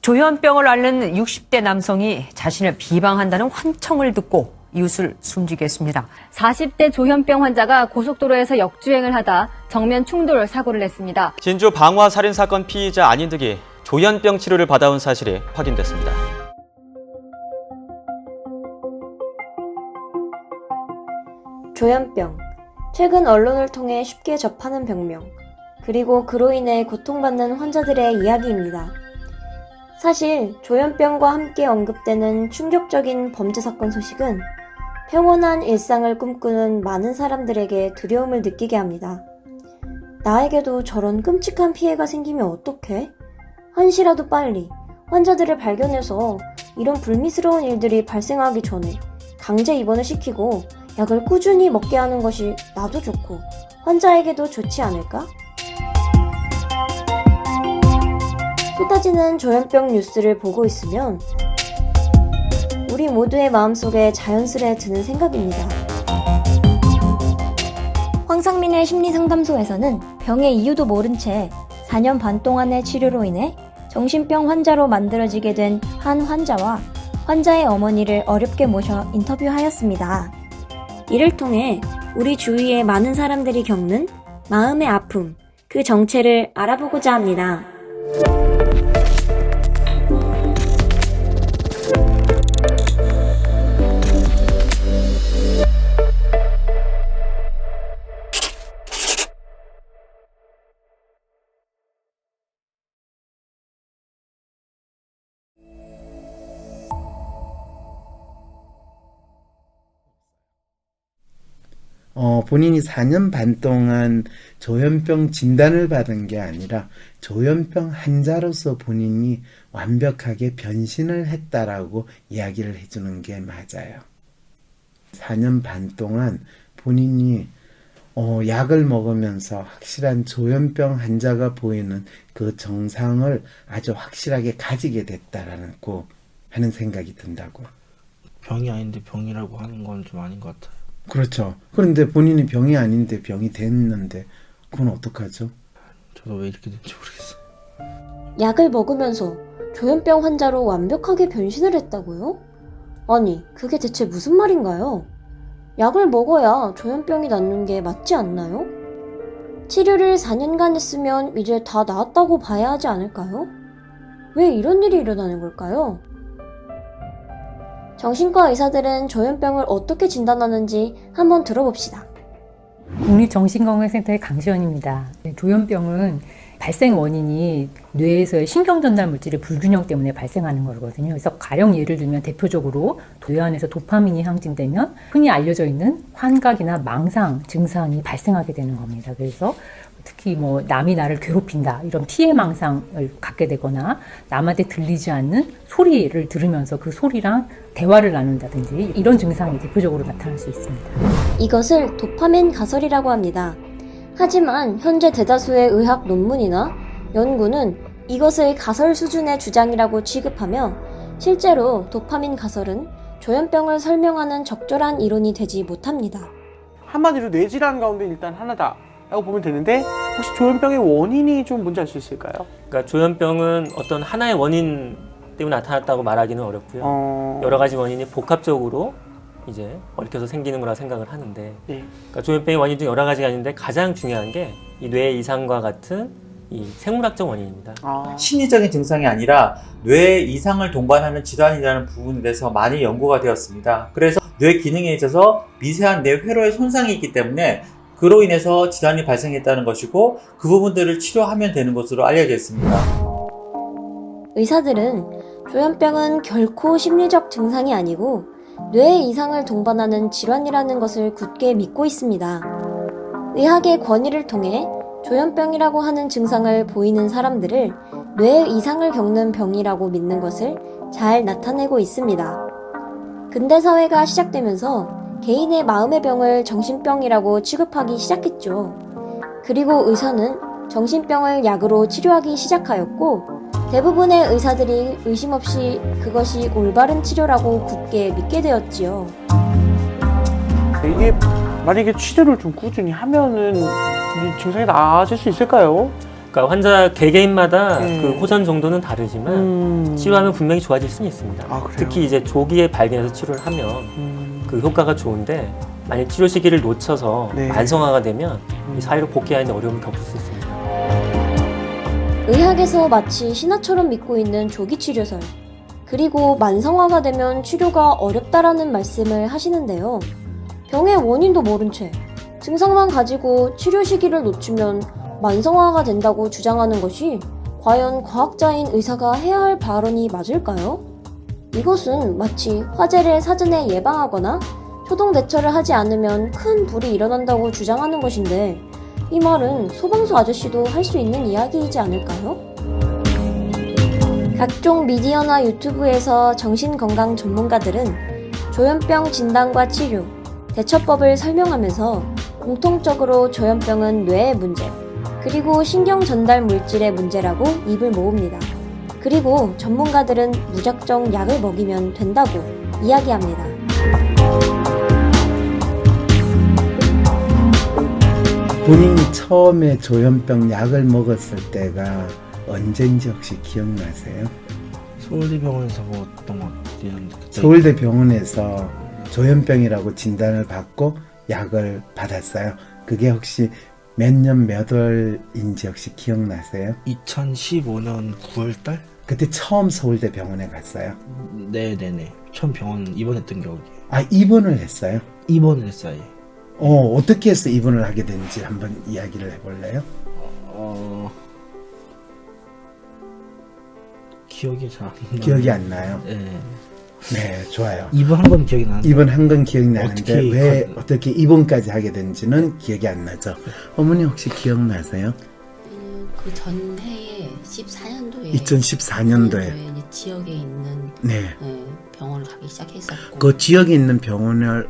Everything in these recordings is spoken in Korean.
조현병을 앓는 60대 남성이 자신을 비방한다는 환청을 듣고 이웃을 숨지게 했습니다. 40대 조현병 환자가 고속도로에서 역주행을 하다 정면 충돌 사고를 냈습니다. 진주 방화 살인 사건 피의자 안인득이 조현병 치료를 받아온 사실이 확인됐습니다. 조현병, 최근 언론을 통해 쉽게 접하는 병명, 그리고 그로 인해 고통받는 환자들의 이야기입니다. 사실 조현병과 함께 언급되는 충격적인 범죄 사건 소식은 평온한 일상을 꿈꾸는 많은 사람들에게 두려움을 느끼게 합니다. 나에게도 저런 끔찍한 피해가 생기면 어떡해? 한시라도 빨리 환자들을 발견해서 이런 불미스러운 일들이 발생하기 전에 강제 입원을 시키고 약을 꾸준히 먹게 하는 것이 나도 좋고 환자에게도 좋지 않을까? 쏟아지는 조현병 뉴스를 보고 있으면 우리 모두의 마음속에 자연스레 드는 생각입니다. 황상민의 심리상담소에서는 병의 이유도 모른 채 4년 반 동안의 치료로 인해 정신병 환자로 만들어지게 된 한 환자와 환자의 어머니를 어렵게 모셔 인터뷰하였습니다. 이를 통해 우리 주위의 많은 사람들이 겪는 마음의 아픔, 그 정체를 알아보고자 합니다. 본인이 4년 반 동안 조현병 진단을 받은 게 아니라 조현병 환자로서 본인이 완벽하게 변신을 했다라고 이야기를 해주는 게 맞아요. 4년 반 동안 본인이 약을 먹으면서 확실한 조현병 환자가 보이는 그 정상을 아주 확실하게 가지게 됐다라고 하는 생각이 든다고. 병이 아닌데 병이라고 하는 건 좀 아닌 것 같아요. 그렇죠. 그런데 본인이 병이 아닌데 병이 됐는데 그건 어떡하죠? 저도 왜 이렇게 된지 모르겠어요. 약을 먹으면서 조현병 환자로 완벽하게 변신을 했다고요? 아니, 그게 대체 무슨 말인가요? 약을 먹어야 조현병이 낫는 게 맞지 않나요? 치료를 4년간 했으면 이제 다 나았다고 봐야 하지 않을까요? 왜 이런 일이 일어나는 걸까요? 정신과 의사들은 조현병을 어떻게 진단하는지 한번 들어봅시다. 국립정신건강센터의 강시연입니다. 조현병은 발생 원인이 뇌에서의 신경전달 물질의 불균형 때문에 발생하는 거거든요. 그래서 가령 예를 들면 대표적으로 뇌안에서 도파민이 항진되면 흔히 알려져 있는 환각이나 망상 증상이 발생하게 되는 겁니다. 그래서 특히 남이 나를 괴롭힌다 이런 피해 망상을 갖게 되거나 남한테 들리지 않는 소리를 들으면서 그 소리랑 대화를 나눈다든지 이런 증상이 대표적으로 나타날 수 있습니다. 이것을 도파민 가설이라고 합니다. 하지만 현재 대다수의 의학 논문이나 연구는 이것을 가설 수준의 주장이라고 취급하며 실제로 도파민 가설은 조현병을 설명하는 적절한 이론이 되지 못합니다. 한마디로 뇌질환 가운데 일단 하나다 라고 보면 되는데 혹시 조현병의 원인이 좀 뭔지 알 수 있을까요? 그러니까 조현병은 어떤 하나의 원인 때문에 나타났다고 말하기는 어렵고요. 여러 가지 원인이 복합적으로 이제 얽혀서 생기는 거라 생각을 하는데 그러니까 조현병의 원인 중 여러 가지가 있는데 가장 중요한 게 이 뇌 이상과 같은 이 생물학적 원인입니다. 심리적인 증상이 아니라 뇌 이상을 동반하는 질환이라는 부분에 대해서 많이 연구가 되었습니다. 그래서 뇌 기능에 있어서 미세한 뇌 회로의 손상이 있기 때문에 그로 인해서 질환이 발생했다는 것이고 그 부분들을 치료하면 되는 것으로 알려져 있습니다. 의사들은 조현병은 결코 심리적 증상이 아니고 뇌 이상을 동반하는 질환이라는 것을 굳게 믿고 있습니다. 의학의 권위를 통해 조현병이라고 하는 증상을 보이는 사람들을 뇌 이상을 겪는 병이라고 믿는 것을 잘 나타내고 있습니다. 근대 사회가 시작되면서 개인의 마음의 병을 정신병이라고 취급하기 시작했죠. 그리고 의사는 정신병을 약으로 치료하기 시작하였고 대부분의 의사들이 의심 없이 그것이 올바른 치료라고 굳게 믿게 되었지요. 이게 만약에 치료를 좀 꾸준히 하면은 이 증상이 나아질 수 있을까요? 그러니까 환자 개개인마다 네. 그 호전 정도는 다르지만 치료하면 분명히 좋아질 수는 있습니다. 아, 그래요? 특히 이제 조기에 발견해서 치료를 하면 그 효과가 좋은데 만약 치료 시기를 놓쳐서 네. 만성화가 되면 이 사회로 복귀하는 데 어려움을 겪을 수 있습니다. 의학에서 마치 신화처럼 믿고 있는 조기 치료설. 그리고 만성화가 되면 치료가 어렵다라는 말씀을 하시는데요. 병의 원인도 모른 채 증상만 가지고 치료 시기를 놓치면 만성화가 된다고 주장하는 것이 과연 과학자인 의사가 해야 할 발언이 맞을까요? 이것은 마치 화재를 사전에 예방하거나 초동 대처를 하지 않으면 큰 불이 일어난다고 주장하는 것인데 이 말은 소방서 아저씨도 할 수 있는 이야기이지 않을까요? 각종 미디어나 유튜브에서 정신건강 전문가들은 조현병 진단과 치료, 대처법을 설명하면서 공통적으로 조현병은 뇌의 문제, 그리고 신경 전달 물질의 문제라고 입을 모읍니다. 그리고 전문가들은 무작정 약을 먹이면 된다고 이야기합니다. 본인이 처음에 조현병 약을 먹었을 때가 언젠지 혹시 기억나세요? 서울대병원에서 먹었던 것 같은데 그때 서울대병원에서 조현병이라고 진단을 받고 약을 받았어요. 그게 혹시 몇 년 몇 월인지 혹시 기억나세요? 2015년 9월달? 그때 처음 서울대병원에 갔어요. 네네네. 처음 병원 입원했던 기억이. 아, 입원을 했어요? 입원을 했어요. 어떻게 해서 입원을 하게 된지 한번 이야기를 해볼래요? 기억이 잘 안 나요. 기억이 안 나요? 네. 네, 좋아요. 입원한 건 기억이 나는데. 입원한 건 기억이 나는데 어떻게 왜 가- 어떻게 입원까지 하게 된지는 기억이 안 나죠. 어머니 혹시 기억나세요? 그 전해에 14년도에 2014년도에 이제 지역에 있는 네, 병원을 가기 시작했었고 그 지역에 있는 병원을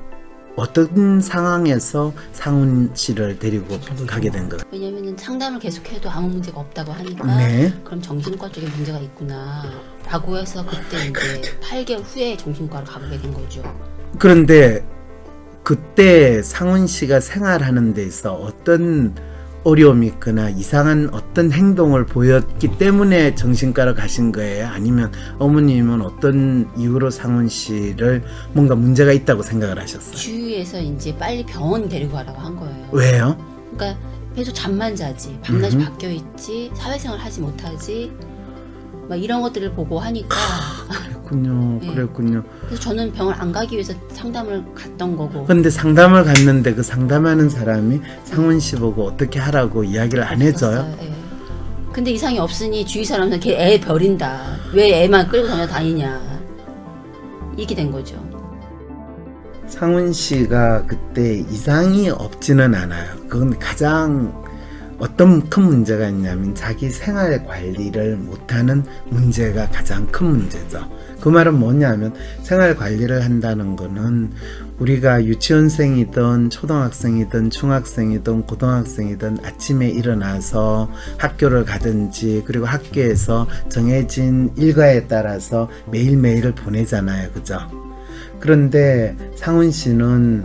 어떤 상황에서 상훈 씨를 데리고 가게 된 거예요? 왜냐면은 상담을 계속해도 아무 문제가 없다고 하니까 네. 그럼 정신과 쪽에 문제가 있구나 라고 해서 그때 이제 8개월 후에 정신과를 가게 된 거죠. 그런데 그때 상훈 씨가 생활하는 데 있어 어떤 어려움이 있거나 이상한 어떤 행동을 보였기 때문에 정신과로 가신 거예요? 아니면 어머님은 어떤 이유로 상훈 씨를 뭔가 문제가 있다고 생각을 하셨어요? 주위에서 이제 빨리 병원 데리고 가라고 한 거예요. 왜요? 그러니까 계속 잠만 자지, 밤낮이 바뀌어 있지, 사회생활 하지 못하지, 막 이런 것들을 보고 하니까 그랬군요. 네. 그랬군요. 그래서 저는 병원 안 가기 위해서 상담을 갔던 거고. 근데 상담을 갔는데 그 상담하는 사람이 상훈 씨 보고 어떻게 하라고 이야기를 안 해줘요? 없었어요. 예. 근데 이상이 없으니 주위 사람들은 걔 애 버린다. 왜 애만 끌고 다니냐. 이렇게 된 거죠. 상훈 씨가 그때 이상이 없지는 않아요. 그건 가장 어떤 큰 문제가 있냐면 자기 생활 관리를 못하는 문제가 가장 큰 문제죠. 그 말은 뭐냐면 생활 관리를 한다는 거는 우리가 유치원생이든 초등학생이든 중학생이든 고등학생이든 아침에 일어나서 학교를 가든지 그리고 학교에서 정해진 일과에 따라서 매일매일을 보내잖아요. 그죠? 그런데 상훈 씨는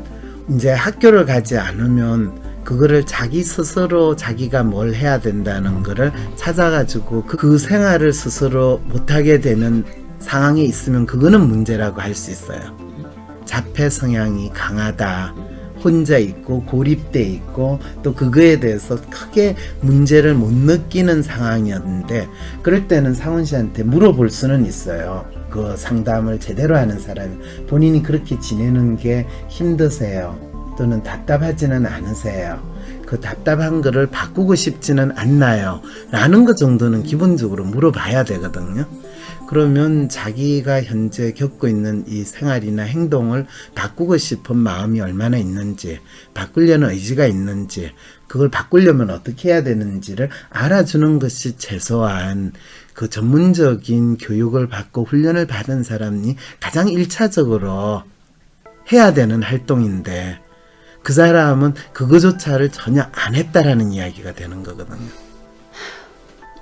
이제 학교를 가지 않으면 그거를 자기 스스로 자기가 뭘 해야 된다는 거를 찾아가지고 그 생활을 스스로 못하게 되는 상황에 있으면 그거는 문제라고 할 수 있어요. 자폐 성향이 강하다, 혼자 있고 고립돼 있고 또 그거에 대해서 크게 문제를 못 느끼는 상황이었는데 그럴 때는 상훈 씨한테 물어볼 수는 있어요. 그 상담을 제대로 하는 사람이 본인이 그렇게 지내는 게 힘드세요? 또는 답답하지는 않으세요? 그 답답한 거를 바꾸고 싶지는 않나요? 라는 것 정도는 기본적으로 물어봐야 되거든요. 그러면 자기가 현재 겪고 있는 이 생활이나 행동을 바꾸고 싶은 마음이 얼마나 있는지, 바꾸려는 의지가 있는지, 그걸 바꾸려면 어떻게 해야 되는지를 알아주는 것이 최소한 그 전문적인 교육을 받고 훈련을 받은 사람이 가장 1차적으로 해야 되는 활동인데 그 사람은 그거조차를 전혀 안 했다라는 이야기가 되는 거거든요.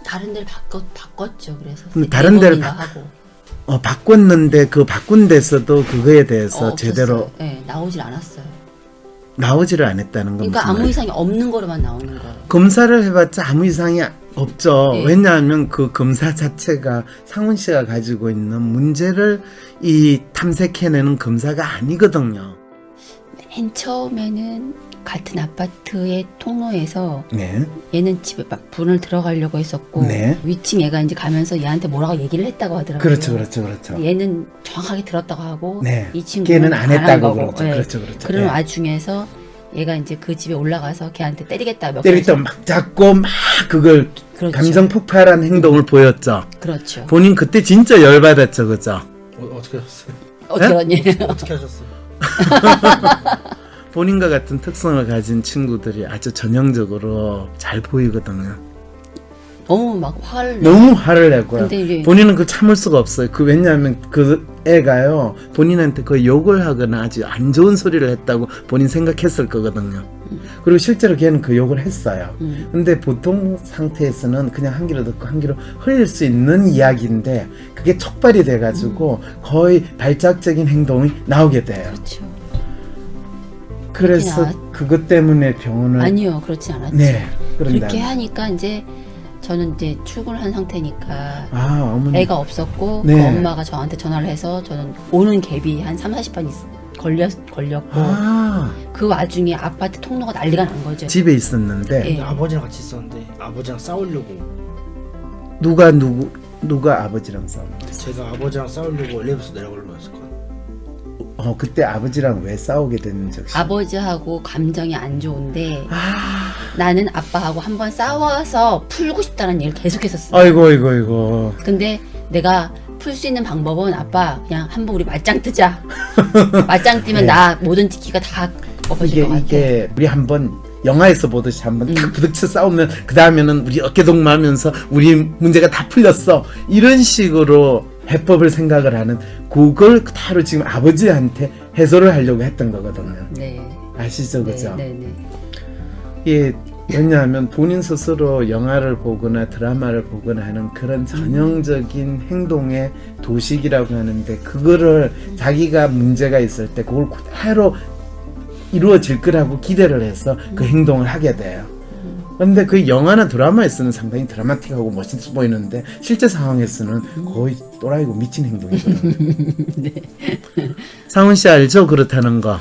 다른 데를 바꿨죠. 그래서 근데 다른 데를 하고. 바꿨는데 그 바꾼 데서도 그거에 대해서 없었어요. 제대로 네, 나오질 않았어요. 나오지를 않았다는 건 그러니까 무슨 아무 말이에요? 이상이 없는 거로만 나오는 거예요. 검사를 해봤자 아무 이상이 없죠. 예. 왜냐하면 그 검사 자체가 상훈 씨가 가지고 있는 문제를 이 탐색해내는 검사가 아니거든요. 맨 처음에는 같은 아파트의 통로에서 네. 얘는 집에 막 문을 들어가려고 했었고 네. 위층 애가 이제 가면서 얘한테 뭐라고 얘기를 했다고 하더라고요. 그렇죠. 얘는 정확하게 들었다고 하고 네. 이 친구는 걔는 안 했다고 거고. 그러죠. 예. 그렇죠. 그런 예. 와중에서 얘가 이제 그 집에 올라가서 걔한테 때리겠다 몇 때릴 때 번 막 잡고 막 그걸 그렇죠. 감정 폭발한 행동을 보였죠. 그렇죠. 본인 그때 진짜 열받았죠, 그죠? 어떻게 하셨어요? 어떻게 하니? 어떻게 하셨어요? 본인과 같은 특성을 가진 친구들이 아주 전형적으로 잘 보이거든요. 너무 막 화를 너무 화를 내고요. 근데 이제 본인은 그 참을 수가 없어요. 그 왜냐하면 그 애가요 본인한테 그 욕을 하거나 아주 안 좋은 소리를 했다고 본인 생각했을 거거든요. 그리고 실제로 걔는 그 욕을 했어요. 근데 보통 상태에서는 그냥 한 귀로 듣고 한 귀로 흘릴 수 있는 이야기인데 그게 촉발이 돼가지고 거의 발작적인 행동이 나오게 돼요. 그렇죠. 그래서 그것 때문에 병원을 아니요, 그렇지 않았죠. 네, 그렇게 그런다. 하니까 이제 저는 이제 출근을 한 상태니까 어머니. 애가 없었고 네. 그 엄마가 저한테 전화를 해서 저는 오는 갭이 한 3-40분 걸렸고 그 와중에 아파트 통로가 난리가 난 거죠. 집에 있었는데 예. 아버지랑 같이 있었는데 아버지랑 싸우려고 누가 아버지랑 싸웠는데? 제가 아버지랑 싸우려고 엘리베이터 내려가려고 했을 거예요. 그때 아버지랑 왜 싸우게 됐는지 혹시? 아버지하고 감정이 안 좋은데 나는 아빠하고 한번 싸워서 풀고 싶다는 얘기를 계속했었어요. 아이고. 근데 내가 풀 수 있는 방법은 아빠 그냥 한번 우리 맞짱 뜨자. 맞짱 뜨면 네. 나 모든 티키가 다 엎어질 것 같아. 이게 우리 한번 영화에서 보듯이 한번 탁 부딪혀 싸우면 그 다음에는 우리 어깨동무하면서 우리 문제가 다 풀렸어. 이런 식으로 해법을 생각을 하는 그걸 그대로 지금 아버지한테 해소를 하려고 했던 거거든요. 네. 아시죠, 그죠? 네. 예, 왜냐하면 본인 스스로 영화를 보거나 드라마를 보거나 하는 그런 전형적인 행동의 도식이라고 하는데 그거를 자기가 문제가 있을 때 그걸 그대로 이루어질 거라고 기대를 해서 그 행동을 하게 돼요. 근데 그 영화나 드라마에서는 상당히 드라마틱하고 멋있어 보이는데 실제 상황에서는 거의 또라이고 미친 행동이거든요. 네. 상훈 씨 알죠? 그렇다는 거.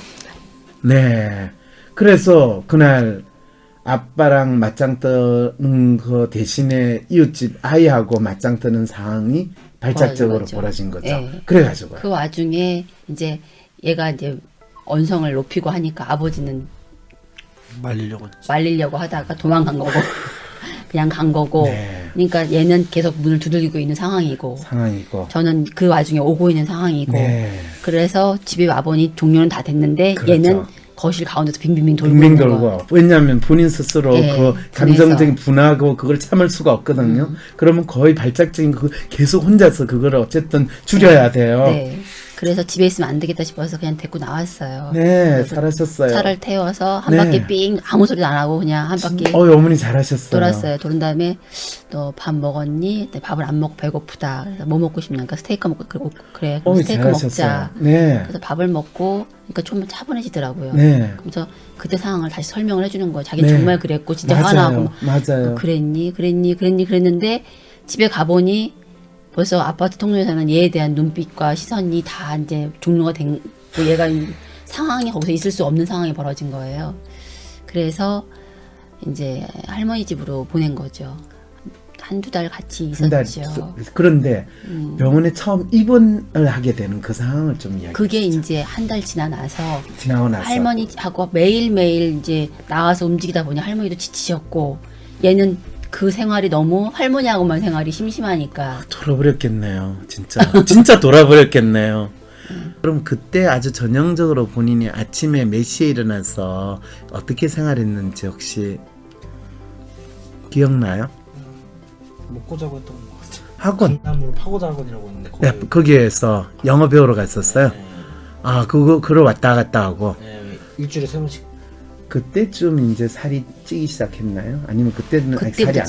네. 그래서 그날 아빠랑 맞짱 뜨는 거 대신에 이웃집 아이하고 맞짱 뜨는 상황이 발작적으로 벌어진 거죠. 네. 그래가지고요. 그 와중에 이제 얘가 이제 언성을 높이고 하니까 아버지는 말리려고 하다가 도망간 거고 그냥 간 거고. 네. 그러니까 얘는 계속 문을 두들기고 있는 상황이고 저는 그 와중에 오고 있는 상황이고 네. 그래서 집에 와보니 종료는 다 됐는데 그렇죠. 얘는 거실 가운데서 빙빙 돌고 빙빙 있는 거. 돌고. 왜냐하면 본인 스스로 네, 그 감정적인 분하고 그걸 참을 수가 없거든요. 그러면 거의 발작적인 그 계속 혼자서 그걸 어쨌든 줄여야 돼요. 네. 그래서 집에 있으면 안 되겠다 싶어서 그냥 데리고 나왔어요. 네, 잘하셨어요. 차를 태워서 한 네. 바퀴 삥 아무 소리도 안 하고 그냥 한 바퀴 어머니 잘하셨어요. 돌았어요. 돌은 다음에 너 밥 먹었니? 밥을 안 먹고 배고프다. 그래서 뭐 먹고 싶냐? 그러니까 스테이크 먹고 그래. 그럼 스테이크 잘하셨어요. 먹자. 네. 그래서 밥을 먹고 그러니까 좀 차분해지더라고요. 네. 그래서 그때 상황을 다시 설명을 해주는 거예요. 자기는 네. 정말 그랬고 진짜 맞아요. 화나고 맞아요. 그랬는데 집에 가보니 벌써 아파트 통로에서는 얘에 대한 눈빛과 시선이 다 이제 종료가 된, 얘가 상황이 거기서 있을 수 없는 상황이 벌어진 거예요. 그래서 이제 할머니 집으로 보낸 거죠. 한두 달 같이 있었죠. 그런데 병원에 처음 입원을 하게 되는 그 상황을 좀 이야기해 그게 주시죠. 이제 한 달 지나고 나서 할머니하고 매일매일 이제 나와서 움직이다 보니 할머니도 지치셨고 얘는 그 생활이 너무 할머니하고만 생활이 심심하니까 돌아버렸겠네요. 진짜 돌아버렸겠네요. 그럼 그때 아주 전형적으로 본인이 아침에 몇 시에 일어나서 어떻게 생활했는지 혹시 기억나요? 먹고 자고 했던 것 같아요. 학원? 강남으로 파고다학원이라고 있는데 네, 거기에서 영어 배우러 갔었어요? 아, 그걸 왔다 갔다 하고? 네, 일주일에 3번씩. 그때쯤 이제 살이 찌기 시작했나요? 아니면 그때는 그때부터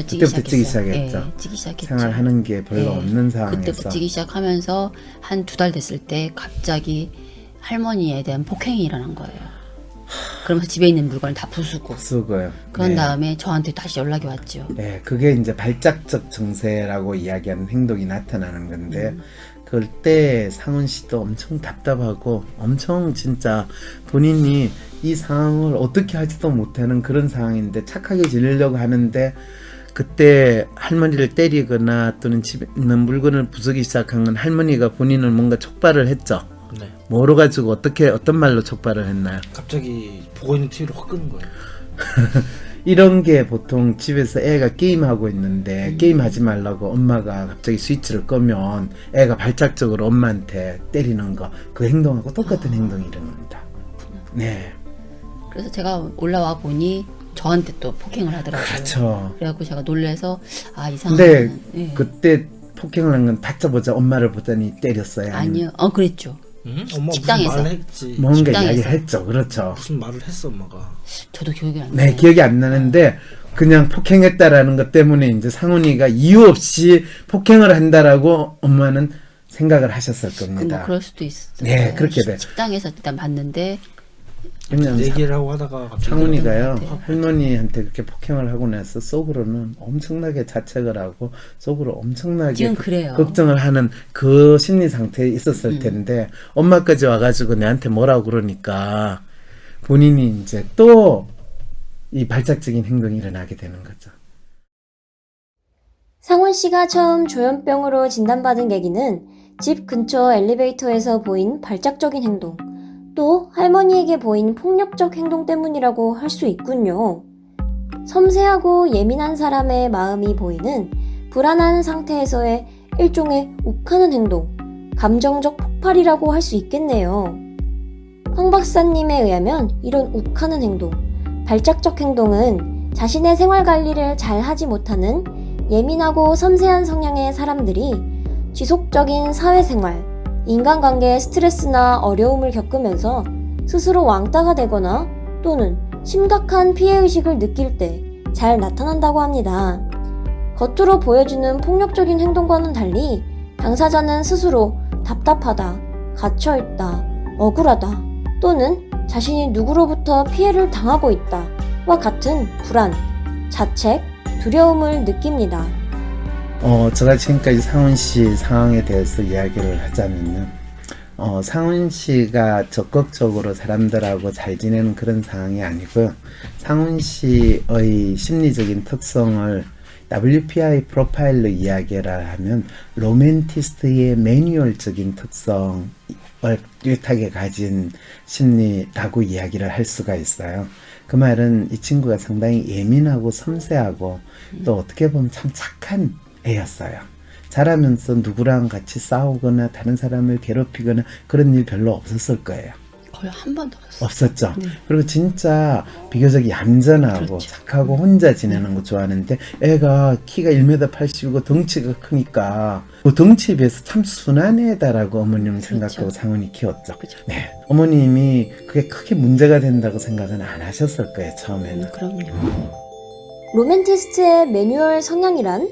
찌기 시작했죠. 네, 찌기 시작했죠. 생활하는 게 별로 네, 없는 상황에서. 그때부터 찌기 시작하면서 한 2달 됐을 때 갑자기 할머니에 대한 폭행이 일어난 거예요. 그러면서 집에 있는 물건을 다 부수고. 부수고요. 그런 네. 다음에 저한테 다시 연락이 왔죠. 네, 그게 이제 발작적 증세라고 이야기하는 행동이 나타나는 건데, 그럴 때 상훈 씨도 엄청 답답하고 엄청 진짜 본인이 이 상황을 어떻게 하지도 못하는 그런 상황인데 착하게 지내려고 하는데, 그때 할머니를 때리거나 또는 집에 있는 물건을 부수기 시작한 건 할머니가 본인을 뭔가 촉발을 했죠. 네. 뭐로 가지고 어떤 말로 촉발을 했나요? 갑자기 보고 있는 TV를 확 끄는 거예요. 이런 게 보통 집에서 애가 게임하고 있는데 게임하지 말라고 엄마가 갑자기 스위치를 끄면 애가 발작적으로 엄마한테 때리는 거, 그 행동하고 똑같은 행동이 일어납니다. 네. 그래서 제가 올라와 보니 저한테 또 폭행을 하더라고요. 그렇죠. 그래갖고 제가 놀래서 이 근데 상황은 예. 그때 폭행을 한 건 받자보자 엄마를 보더니 때렸어요? 아니요. 그랬죠. 엄마 식당에서. 무슨 말을 했지. 뭔가 식당에서. 이야기를 했죠. 그렇죠. 무슨 말을 했어 엄마가. 저도 기억이 안 나요. 네, 기억이 안 나는데 그냥 폭행했다라는 것 때문에 이제 상훈이가 이유 없이 폭행을 한다라고 엄마는 생각을 하셨을 겁니다. 뭐 그럴 수도 있어요. 네, 그렇게 돼. 식당에서 일단 봤는데 그냥 얘기를 하고 하다가 갑자기 상훈이가요, 할머니한테 그렇게 폭행을 하고 나서 속으로는 엄청나게 자책을 하고 속으로 엄청나게 지금 그래요. 걱정을 하는 그 심리 상태에 있었을 텐데 엄마까지 와가지고 내한테 뭐라고 그러니까 본인이 이제 또 이 발작적인 행동이 일어나게 되는 거죠. 상훈 씨가 처음 조현병으로 진단받은 계기는 집 근처 엘리베이터에서 보인 발작적인 행동, 또 할머니에게 보인 폭력적 행동 때문이라고 할 수 있군요. 섬세하고 예민한 사람의 마음이 보이는 불안한 상태에서의 일종의 욱하는 행동, 감정적 폭발이라고 할 수 있겠네요. 황 박사님에 의하면 이런 욱하는 행동, 발작적 행동은 자신의 생활 관리를 잘 하지 못하는 예민하고 섬세한 성향의 사람들이 지속적인 사회생활, 인간관계의 스트레스나 어려움을 겪으면서 스스로 왕따가 되거나 또는 심각한 피해의식을 느낄 때 잘 나타난다고 합니다. 겉으로 보여주는 폭력적인 행동과는 달리 당사자는 스스로 답답하다, 갇혀있다, 억울하다 또는 자신이 누구로부터 피해를 당하고 있다와 같은 불안, 자책, 두려움을 느낍니다. 제가 지금까지 상훈 씨 상황에 대해서 이야기를 하자면요. 상훈 씨가 적극적으로 사람들하고 잘 지내는 그런 상황이 아니고요. 상훈 씨의 심리적인 특성을 WPI 프로파일로 이야기를 하면 로맨티스트의 매뉴얼적인 특성을 뚜렷하게 가진 심리라고 이야기를 할 수가 있어요. 그 말은 이 친구가 상당히 예민하고 섬세하고 또 어떻게 보면 참 착한 애였어요. 자라면서 누구랑 같이 싸우거나 다른 사람을 괴롭히거나 그런 일 별로 없었을 거예요. 거의 한 번도 없었어요. 없었죠. 네. 그리고 진짜 비교적 얌전하고 그렇죠. 착하고 혼자 지내는 거 좋아하는데 애가 키가 1m 80이고 덩치가 크니까 그 덩치에 비해서 참 순한 애다라고 어머님은 생각하고 상훈이 키웠죠. 그렇죠. 네, 어머님이 그게 크게 문제가 된다고 생각은 안 하셨을 거예요, 처음에는. 그럼요. 로맨티스트의 매뉴얼 성향이란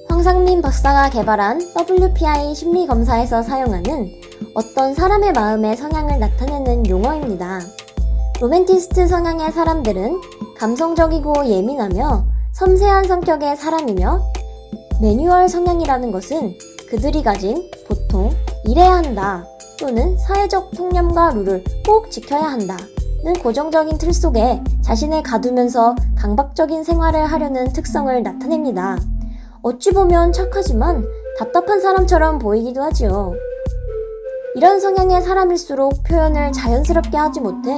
황상민 박사가 개발한 WPI 심리검사에서 사용하는 어떤 사람의 마음의 성향을 나타내는 용어입니다. 로맨티스트 성향의 사람들은 감성적이고 예민하며 섬세한 성격의 사람이며 매뉴얼 성향이라는 것은 그들이 가진 보통 이래야 한다 또는 사회적 통념과 룰을 꼭 지켜야 한다는 고정적인 틀 속에 자신을 가두면서 강박적인 생활을 하려는 특성을 나타냅니다. 어찌 보면 착하지만 답답한 사람처럼 보이기도 하지요. 이런 성향의 사람일수록 표현을 자연스럽게 하지 못해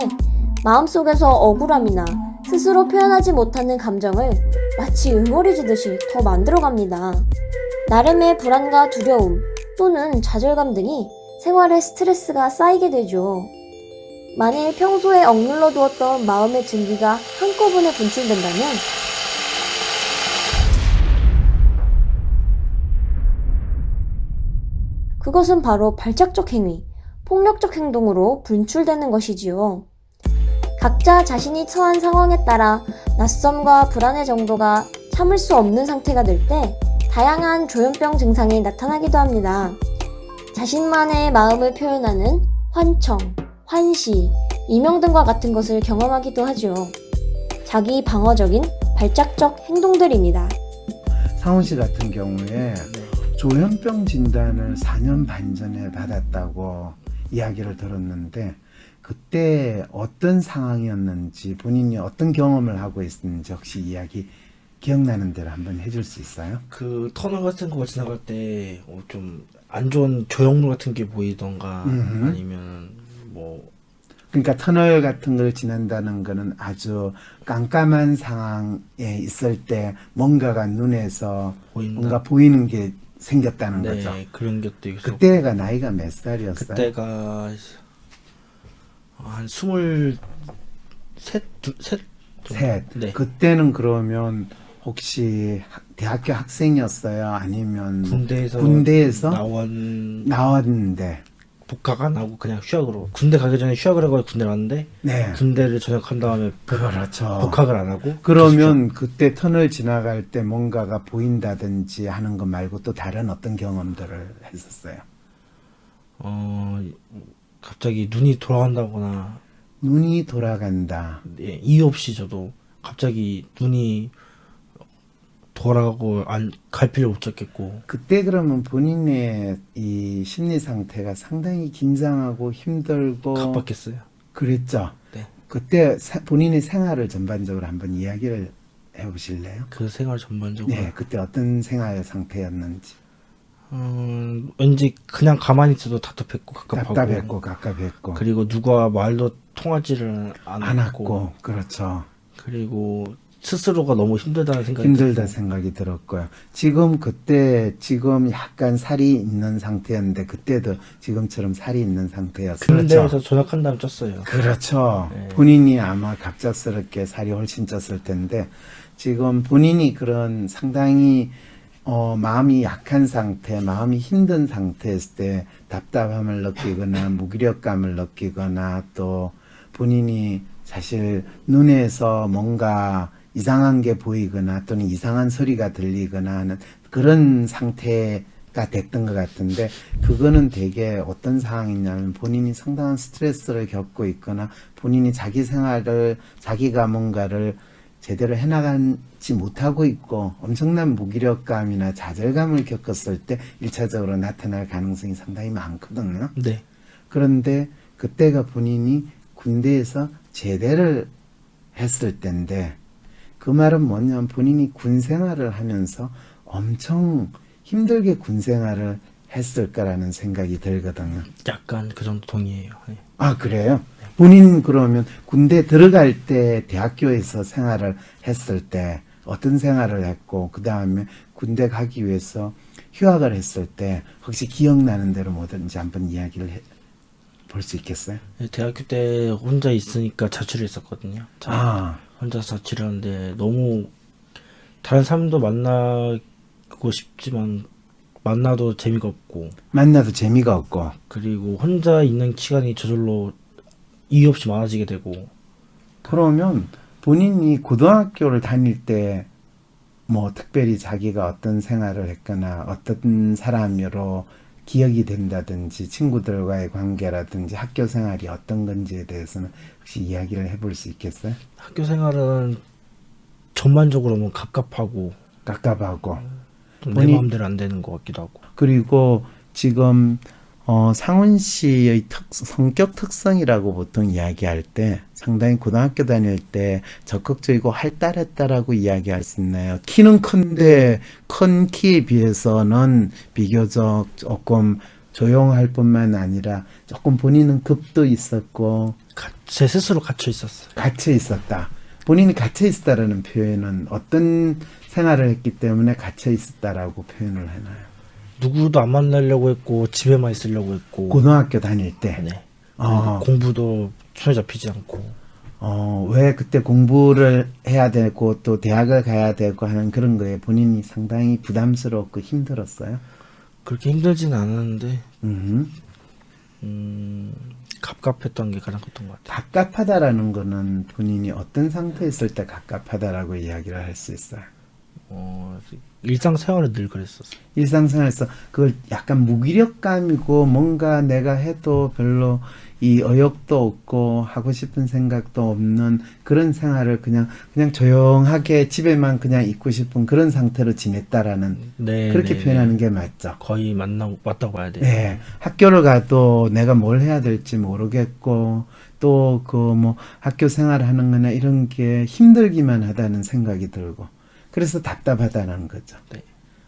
마음속에서 억울함이나 스스로 표현하지 못하는 감정을 마치 응어리지듯이 더 만들어갑니다. 나름의 불안과 두려움 또는 좌절감 등이 생활에 스트레스가 쌓이게 되죠. 만일 평소에 억눌러 두었던 마음의 증기가 한꺼번에 분출된다면 그것은 바로 발작적 행위, 폭력적 행동으로 분출되는 것이지요. 각자 자신이 처한 상황에 따라 낯섦과 불안의 정도가 참을 수 없는 상태가 될 때 다양한 조현병 증상이 나타나기도 합니다. 자신만의 마음을 표현하는 환청, 환시, 이명 등과 같은 것을 경험하기도 하죠. 자기 방어적인 발작적 행동들입니다. 상훈 씨 같은 경우에 조현병 진단을 4년 반 전에 받았다고 이야기를 들었는데 그때 어떤 상황이었는지 본인이 어떤 경험을 하고 있었는지 혹시 이야기 기억나는 대로 한번 해줄 수 있어요? 그 터널 같은 거 지나갈 때 좀 안 좋은 조형물 같은 게 보이던가 아니면 뭐 그러니까 터널 같은 걸 지난다는 거는 아주 깜깜한 상황에 있을 때 뭔가가 눈에서 보인다. 뭔가 보이는 게 생겼다는 네, 거죠. 그런 것도 있고. 그때가 나이가 몇 살이었어요? 그때가 한 23, 셋? 셋. 네. 그때는 그러면 혹시 대학교 학생이었어요? 아니면 군대에서 나왔는데 복학 안 하고 그냥 휴학으로 군대 가기 전에 휴학을 하고 군대를 왔는데 네. 군대를 전역한 다음에 그렇죠. 복학을 안 하고 그러면 그때 터널 지나갈 때 뭔가가 보인다든지 하는 것 말고 또 다른 어떤 경험들을 했었어요? 갑자기 눈이 돌아간다거나 눈이 돌아간다. 예, 이유 없이 저도 갑자기 눈이 돌아가고 갈피를 못 잡겠고. 그때 그러면 본인의 이 심리 상태가 상당히 긴장하고 힘들고 갑박했어요. 그랬죠. 네. 그때 본인의 생활을 전반적으로 한번 이야기를 해보실래요? 그 생활 전반적으로. 네, 그때 어떤 생활 상태였는지. 왠지 그냥 가만히 있어도 답답했고 답답했고 그리고 누가 말도 통하지를 않았고 그렇죠. 그리고 스스로가 너무 힘들다는 생각이 들었고요. 지금 약간 살이 있는 상태였는데 그때도 지금처럼 살이 있는 상태였어요. 군대에서 그렇죠. 전역한 다음 쪘어요. 그렇죠. 네. 본인이 아마 갑작스럽게 살이 훨씬 쪘을 텐데 지금 본인이 그런 상당히 마음이 약한 상태, 마음이 힘든 상태였을 때 답답함을 느끼거나 무기력감을 느끼거나 또 본인이 사실 눈에서 뭔가 이상한 게 보이거나 또는 이상한 소리가 들리거나 하는 그런 상태가 됐던 것 같은데 그거는 되게 어떤 상황이냐면 본인이 상당한 스트레스를 겪고 있거나 본인이 자기 생활을 자기가 뭔가를 제대로 해나가지 못하고 있고 엄청난 무기력감이나 좌절감을 겪었을 때 1차적으로 나타날 가능성이 상당히 많거든요. 네. 그런데 그때가 본인이 군대에서 제대를 했을 때인데 그 말은 뭐냐면 본인이 군 생활을 하면서 엄청 힘들게 군 생활을 했을 거라는 생각이 들거든요. 약간 그 정도 동의해요. 네. 아, 그래요? 본인 그러면 군대 들어갈 때 대학교에서 생활을 했을 때 어떤 생활을 했고 그 다음에 군대 가기 위해서 휴학을 했을 때 혹시 기억나는 대로 뭐든지 한번 이야기를 볼 수 있겠어요? 네, 대학교 때 혼자 있으니까 자취를 했었거든요. 혼자 자취를 하는데 너무 다른 사람도 만나고 싶지만 만나도 재미가 없고 그리고 혼자 있는 시간이 저절로 이유 없이 많아지게 되고. 그러면 본인이 고등학교를 다닐 때 뭐 특별히 자기가 어떤 생활을 했거나 어떤 사람으로 기억이 된다든지 친구들과의 관계라든지 학교 생활이 어떤 건지에 대해서는 혹시 이야기를 해볼 수 있겠어요? 학교 생활은 전반적으로 뭐 갑갑하고 내 마음대로 안 되는 것 같기도 하고. 그리고 지금 상훈 씨의 성격 특성이라고 보통 이야기할 때 상당히 고등학교 다닐 때 적극적이고 활달했다라고 이야기할 수 있나요? 키는 큰데 큰 키에 비해서는 비교적 조금 조용할 뿐만 아니라 조금 본인은 급도 있었고 제 스스로 갇혀 있었어요. 갇혀 있었다. 본인이 갇혀 있었다라는 표현은 어떤 생활을 했기 때문에 갇혀 있었다라고 표현을 해놔요? 누구도 안 만나려고 했고 집에만 있으려고 했고. 고등학교 다닐 때. 네. 공부도 손에 잡히지 않고. 왜 그때 공부를 해야 되고 또 대학을 가야 되고 하는 그런 거에 본인이 상당히 부담스럽고 힘들었어요? 그렇게 힘들진 않았는데 갑갑했던 게 가장 컸던 것 같아요. 갑갑하다라는 거는 본인이 어떤 상태에 있을 때 갑갑하다라고 이야기를 할 수 있어요? 일상생활을 늘 그랬었어요. 일상생활에서 그걸 약간 무기력감이고 뭔가 내가 해도 별로 이 의욕도 없고 하고 싶은 생각도 없는 그런 생활을 그냥 조용하게 집에만 그냥 있고 싶은 그런 상태로 지냈다라는 네, 그렇게 네, 표현하는 네. 게 맞죠. 거의 맞다고 봐야 돼요. 네, 학교를 가도 내가 뭘 해야 될지 모르겠고 또 그 뭐 학교 생활하는 거나 이런 게 힘들기만 하다는 생각이 들고 그래서 답답하다는 거죠. 네.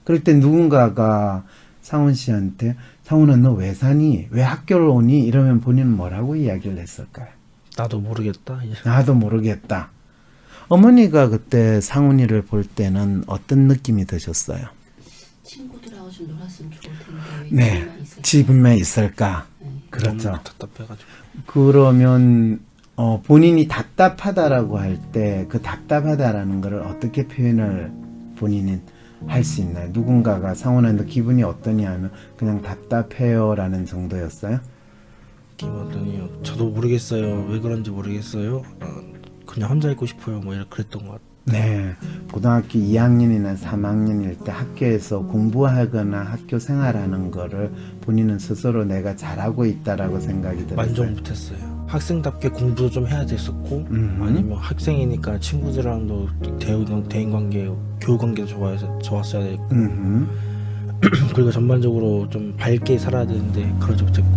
그럴 때 누군가가 상훈 씨한테 상훈아 너 왜 사니? 왜 학교를 오니? 이러면 본인은 뭐라고 이야기를 했을까요? 나도 모르겠다. 나도 모르겠다. 어머니가 그때 상훈이를 볼 때는 어떤 느낌이 드셨어요? 친구들하고 좀 놀았으면 좋을 텐데 네, 집에만 있을까? 그렇죠. 너무 답답해가지고. 그러면 본인이 답답하다라고 할 때 그 답답하다라는 거를 어떻게 표현을 본인이 할 수 있나요? 누군가가 상훈아 너 기분이 어떠냐 하면 그냥 답답해요라는 정도였어요? 기분이 저도 모르겠어요. 왜 그런지 모르겠어요. 그냥 혼자 있고 싶어요. 뭐 이렇게 그랬던 것 같아요. 네, 고등학교 2학년이나 3학년일 때 학교에서 공부하거나 학교 생활하는 거를 본인은 스스로 내가 잘하고 있다라고 생각이 들었어요. 만족 못했어요. 학생답게 공부도 좀 해야 됐었고 아니면 학생이니까 친구들이랑도 대인관계, 교우관계도 좋았어야 됐고 그리고 전반적으로 좀 밝게 살아야 되는데 그러지 못했고